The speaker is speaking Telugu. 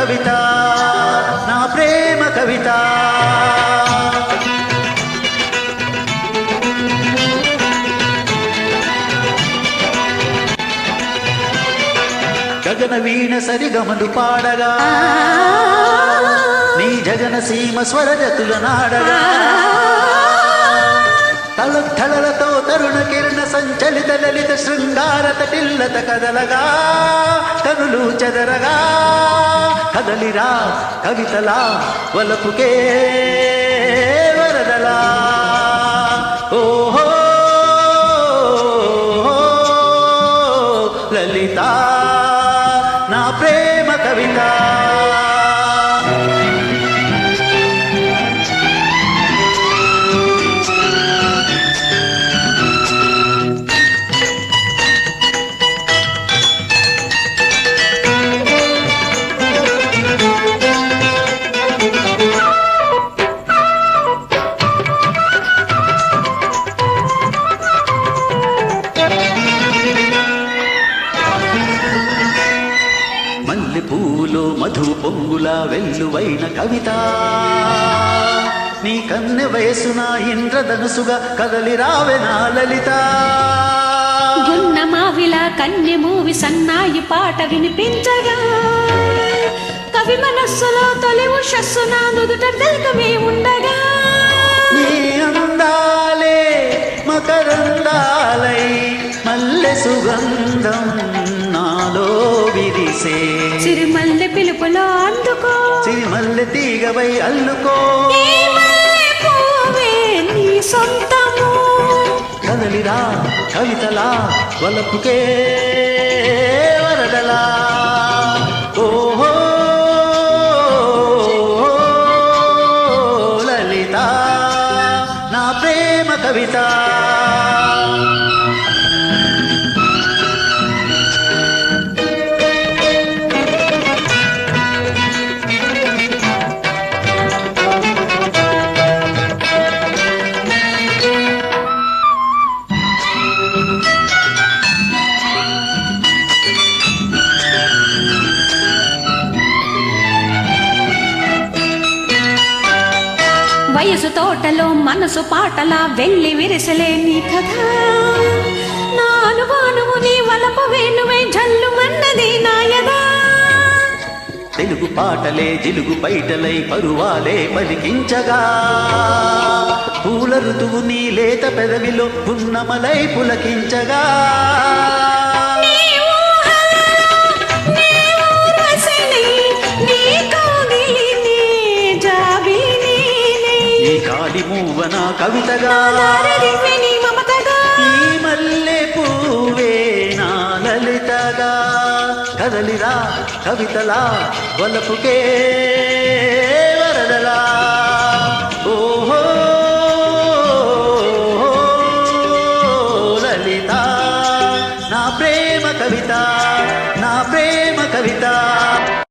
కవిత నా ప్రేమ కవిత గగన వీణ సరిగమలు పాడగా నీ జగన సీమ స్వరజతుల నాడగా తలతో తరుణ కిరణ సంచలిత లలిత శృంగారత టిల్లత కదలగా కనులు చెదరగా కదలిరా కవితలా వలపుకే వరదలా ఓహో లలిత నా ప్రేమ కవిత పూలో మధు పొంగుల వెల్లువైన కవిత నీ కన్నె వయసున ఇంద్రధనుసుగా కదలి రావెనా లలిత గున్న మావిలా కన్నె మూవి సన్నాయి పాట వినిపించగా కవి మనస్సులో తొలి ఉషస్సున నుదుట తిలకమే ఉండగా నీ అందాలే మకరందాలై మల్లె సుగంధం నాలో విరిసే సిరిమల్లె పిలుపులో అందుకో సిరిమల్లె తీగవై అల్లుకో నీ సొంతము కదలిరా కవితలా వలపుకే వరదలా ఓహో లలిత నా ప్రేమ కవిత వయసు తోటలో మనసు పాటలా వెళ్ళి విరిసలే నీ కథ నాను బానువు నీ వలపు వేణువై జల్లుమన్నది నాయదా తెలుగు పాటలే జిలుగు పైటలై పరువాలే పలికించగా పూల ఋతువు నీ లేత పెదవిలో పున్నమలై పులకించగా కాలి మూవన కవితగా ఈ మల్లె పువ్వే నా లలితగా కదలిరా కవితలా వలపుకే